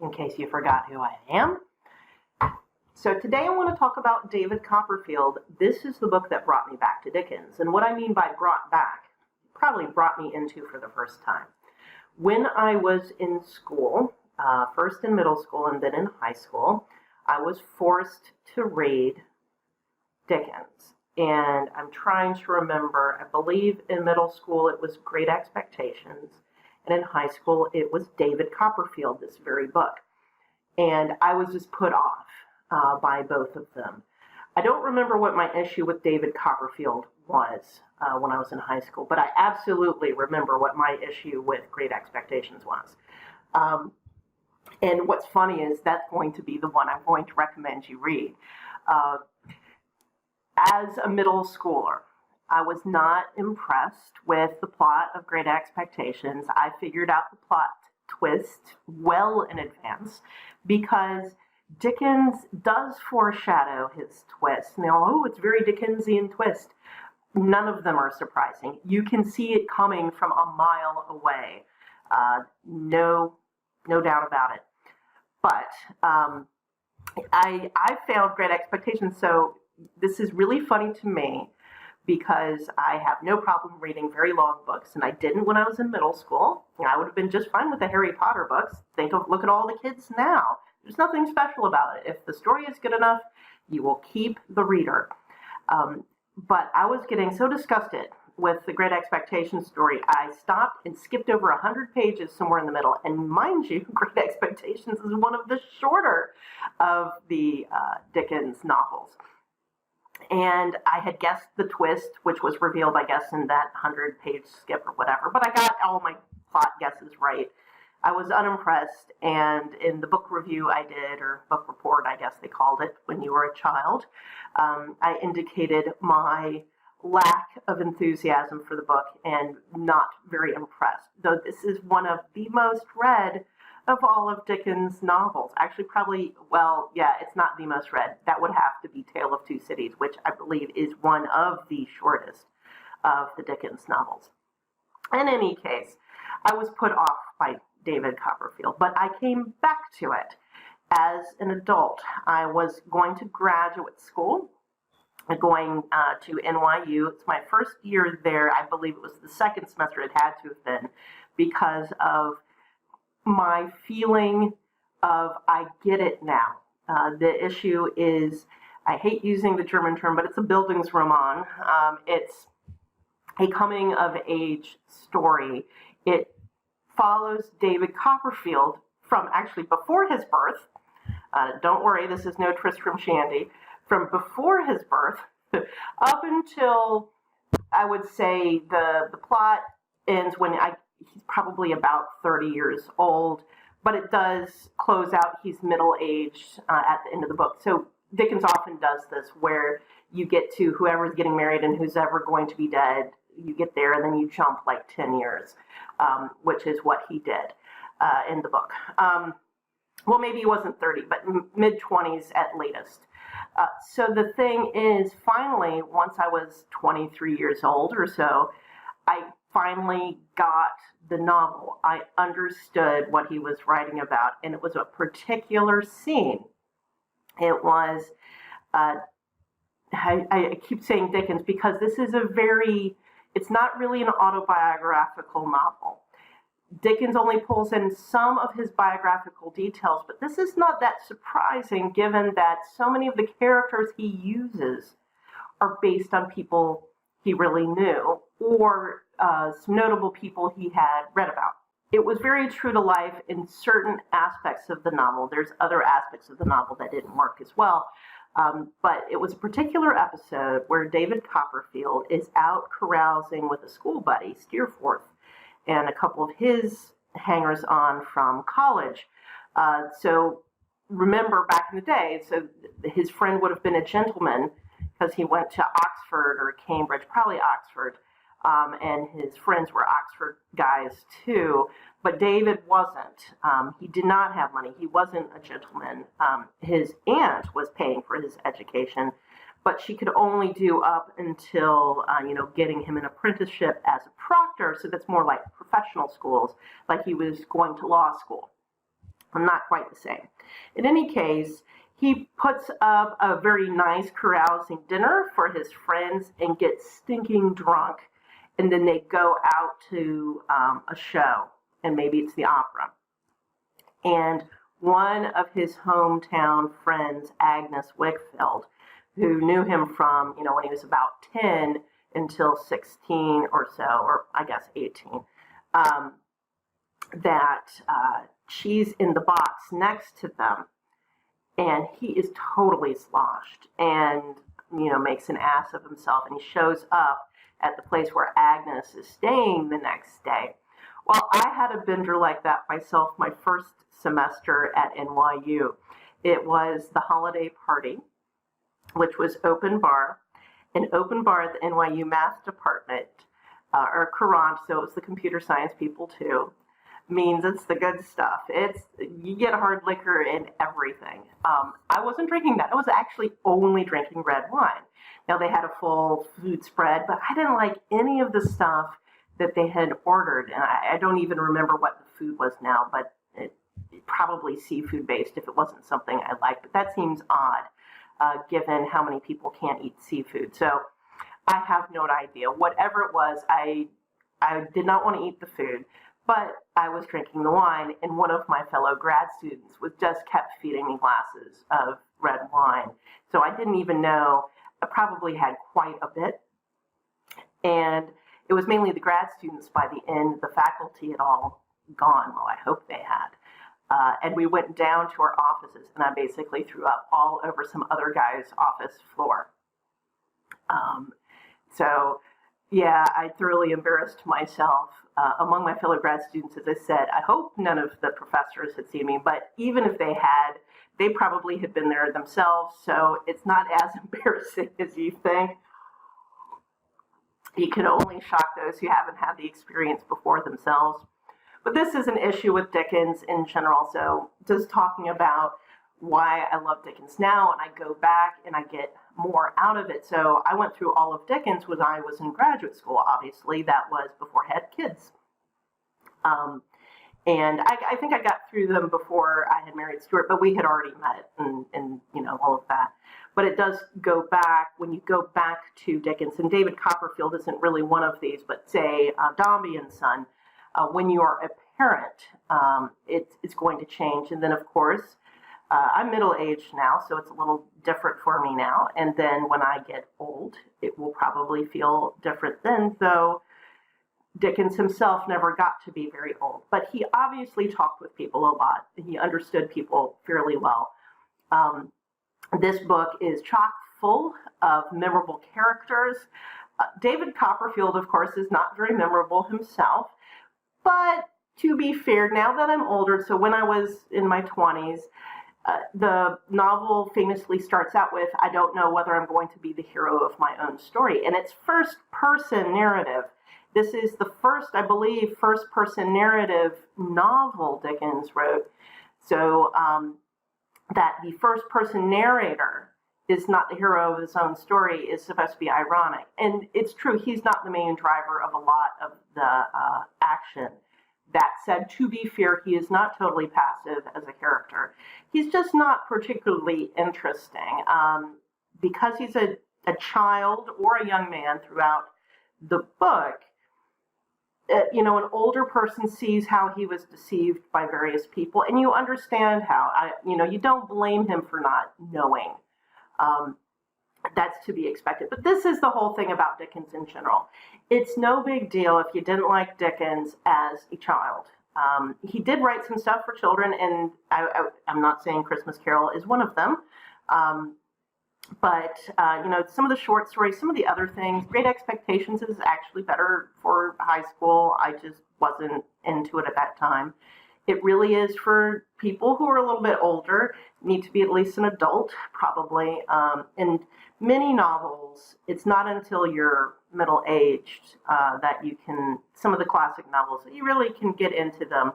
in case you forgot who I am. So today I want to talk about David Copperfield. This is the book that brought me back to Dickens. And what I mean by brought back, probably brought me into for the first time. When I was in school, first in middle school and then in high school, I was forced to read Dickens. And I'm trying to remember, I believe in middle school it was Great Expectations, and in high school it was David Copperfield, this very book. And I was just put off by both of them. I don't remember what my issue with David Copperfield was when I was in high school, but I absolutely remember what my issue with Great Expectations was. And what's funny is that's going to be the one I'm going to recommend you read. As a middle schooler, I was not impressed with the plot of Great Expectations. I figured out the plot twist well in advance because Dickens does foreshadow his twist. Now, it's a very Dickensian twist. None of them are surprising. You can see it coming from a mile away. No doubt about it. But I found Great Expectations, so this is really funny to me because I have no problem reading very long books, and I didn't when I was in middle school. I would have been just fine with the Harry Potter books. Look at all the kids now. There's nothing special about it. If the story is good enough, you will keep the reader. But I was getting so disgusted with the Great Expectations story, I stopped and skipped over 100 pages somewhere in the middle. And mind you, Great Expectations is one of the shorter of the Dickens novels. And I had guessed the twist, which was revealed, I guess, in that 100-page skip or whatever. But I got all my plot guesses right. I was unimpressed, and in the book review I did, or book report, I guess they called it, when you were a child, I indicated my lack of enthusiasm for the book and not very impressed. Though this is one of the most read of all of Dickens' novels. Actually, probably, well, yeah, it's not the most read. That would have to be Tale of Two Cities, which I believe is one of the shortest of the Dickens novels. In any case, I was put off by David Copperfield, but I came back to it as an adult. I was going to graduate school, going to NYU. It's my first year there. I believe it was the second semester it had to have been because of my feeling of I get it now. The issue is, I hate using the German term, but it's a Bildungsroman. It's a coming of age story. It follows David Copperfield from actually before his birth. Don't worry, this is no Tristram Shandy. From before his birth up until, I would say, the plot ends when he's probably about 30 years old, but it does close out, he's middle-aged at the end of the book. So Dickens often does this, where you get to whoever's getting married and who's ever going to be dead, you get there and then you jump like 10 years, which is what he did in the book. Well, maybe he wasn't 30, but mid-20s at latest. So the thing is, finally, once I was 23 years old or so, I finally got the novel. I understood what he was writing about, and it was a particular scene. It was, I keep saying Dickens because this is it's not really an autobiographical novel. Dickens only pulls in some of his biographical details, but this is not that surprising given that so many of the characters he uses are based on people he really knew or some notable people he had read about. It was very true to life in certain aspects of the novel. There's other aspects of the novel that didn't work as well. But it was a particular episode where David Copperfield is out carousing with a school buddy, Steerforth, and a couple of his hangers-on from college. So remember back in the day, so his friend would have been a gentleman because he went to Oxford or Cambridge, probably Oxford, and his friends were Oxford guys too, but David wasn't. He did not have money. He wasn't a gentleman. His aunt was paying for his education, but she could only do up until, getting him an apprenticeship as a proctor, so that's more like professional schools, like he was going to law school. Not quite the same. In any case, he puts up a very nice carousing dinner for his friends and gets stinking drunk. And then they go out to a show, and maybe it's the opera. And one of his hometown friends, Agnes Wickfield, who knew him from, when he was about 10 until 16 or so, or I guess 18, that she's in the box next to them, and he is totally sloshed and, makes an ass of himself, and he shows up at the place where Agnes is staying the next day. Well, I had a bender like that myself my first semester at NYU. It was the holiday party, which was open bar. An open bar at the NYU math department, or Courant, so it was the computer science people too, means it's the good stuff. You get hard liquor and everything. I wasn't drinking that. I was actually only drinking red wine. Now, they had a full food spread, but I didn't like any of the stuff that they had ordered. And I don't even remember what the food was now, but it probably seafood based if it wasn't something I liked. But that seems odd, given how many people can't eat seafood. So I have no idea. Whatever it was, I did not want to eat the food, but I was drinking the wine, and one of my fellow grad students just kept feeding me glasses of red wine. So I didn't even know. I probably had quite a bit. And it was mainly the grad students by the end. The faculty had all gone. Well, I hope they had. And we went down to our offices, and I basically threw up all over some other guy's office floor. So, yeah, I thoroughly embarrassed myself among my fellow grad students. As I said, I hope none of the professors had seen me, but even if they had, they probably had been there themselves, so it's not as embarrassing as you think. You can only shock those who haven't had the experience before themselves. But this is an issue with Dickens in general, so just talking about why I love Dickens now, and I go back and I get more out of it. So I went through all of Dickens when I was in graduate school. Obviously, that was before I had kids. And I think I got through them before I had married Stuart, but we had already met and all of that. But it does go back, when you go back to Dickens, and David Copperfield isn't really one of these, but say Dombey and Son, when you are a parent, it's going to change. And then, of course, I'm middle-aged now, so it's a little different for me now. And then when I get old, it will probably feel different then, though Dickens himself never got to be very old. But he obviously talked with people a lot. He understood people fairly well. This book is chock full of memorable characters. David Copperfield, of course, is not very memorable himself. But to be fair, now that I'm older, so when I was in my 20s, the novel famously starts out with, I don't know whether I'm going to be the hero of my own story. And it's first-person narrative. This is the first, I believe, first-person narrative novel Dickens wrote. So that the first-person narrator is not the hero of his own story is supposed to be ironic. And it's true, he's not the main driver of a lot of the action. That said, to be fair, he is not totally passive as a character. He's just not particularly interesting. Because he's a child or a young man throughout the book, an older person sees how he was deceived by various people, and you understand how. You don't blame him for not knowing. That's to be expected. But this is the whole thing about Dickens in general. It's no big deal if you didn't like Dickens as a child. He did write some stuff for children, and I'm not saying Christmas Carol is one of them. But some of the short stories, some of the other things, Great Expectations is actually better for high school. I just wasn't into it at that time. It really is for people who are a little bit older, need to be at least an adult, probably. And many novels, it's not until you're middle-aged that you can, some of the classic novels, you really can get into them.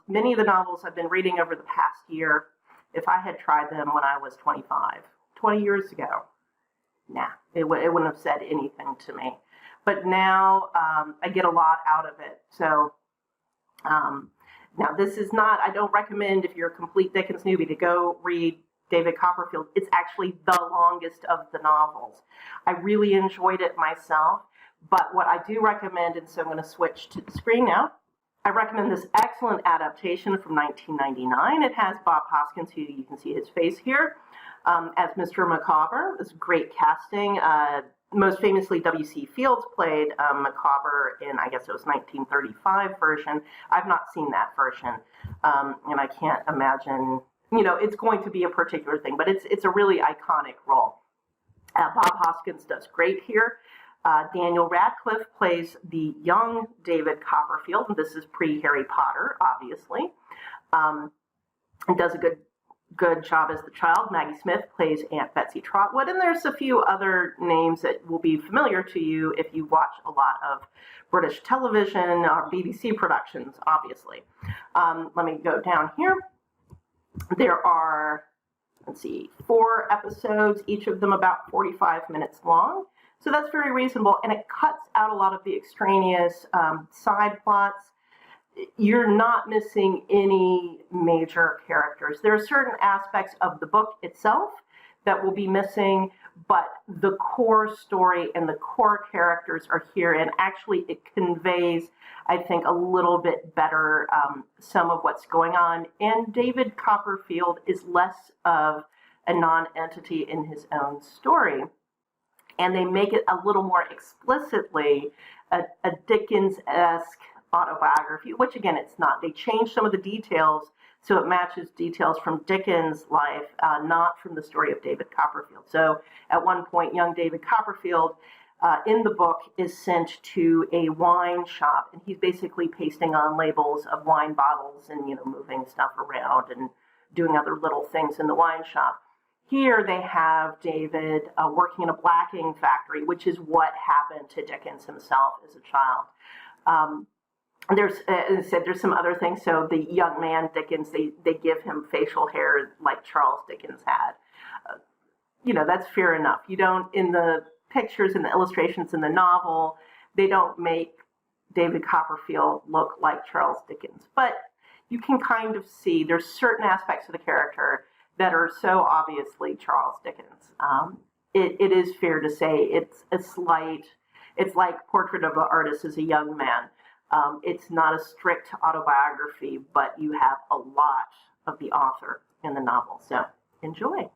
Many of the novels I've been reading over the past year, if I had tried them when I was 25, 20 years ago, it wouldn't have said anything to me. But now I get a lot out of it. So Now, this is not, I don't recommend if you're a complete Dickens newbie to go read David Copperfield. It's actually the longest of the novels. I really enjoyed it myself, but what I do recommend, and so I'm going to switch to the screen now, I recommend this excellent adaptation from 1999. It has Bob Hoskins, who you can see his face here, as Mr. Micawber. It's great casting. Most famously, W.C. Fields played Micawber in, I guess it was 1935 version. I've not seen that version, and I can't imagine, it's going to be a particular thing, but it's a really iconic role. Bob Hoskins does great here. Daniel Radcliffe plays the young David Copperfield, and this is pre-Harry Potter, obviously, and does a good job as the child. Maggie Smith plays Aunt Betsy Trotwood, and there's a few other names that will be familiar to you if you watch a lot of British television or BBC productions, obviously. Let me go down here. There are, 4 episodes, each of them about 45 minutes long. So that's very reasonable, and it cuts out a lot of the extraneous side plots. You're not missing any major characters. There are certain aspects of the book itself that will be missing, but the core story and the core characters are here, and actually it conveys, I think, a little bit better some of what's going on. And David Copperfield is less of a non-entity in his own story. And they make it a little more explicitly a Dickens-esque autobiography, which again, it's not. They change some of the details so it matches details from Dickens' life, not from the story of David Copperfield. So at one point, young David Copperfield in the book is sent to a wine shop, and he's basically pasting on labels of wine bottles and, moving stuff around and doing other little things in the wine shop. Here they have David working in a blacking factory, which is what happened to Dickens himself as a child. There's, as I said, there's some other things. So the young man Dickens, they give him facial hair like Charles Dickens had. That's fair enough. You don't, in the pictures and the illustrations in the novel, they don't make David Copperfield look like Charles Dickens. But you can kind of see there's certain aspects of the character that are so obviously Charles Dickens. It is fair to say it's like Portrait of an Artist as a Young Man. It's not a strict autobiography, but you have a lot of the author in the novel. So enjoy.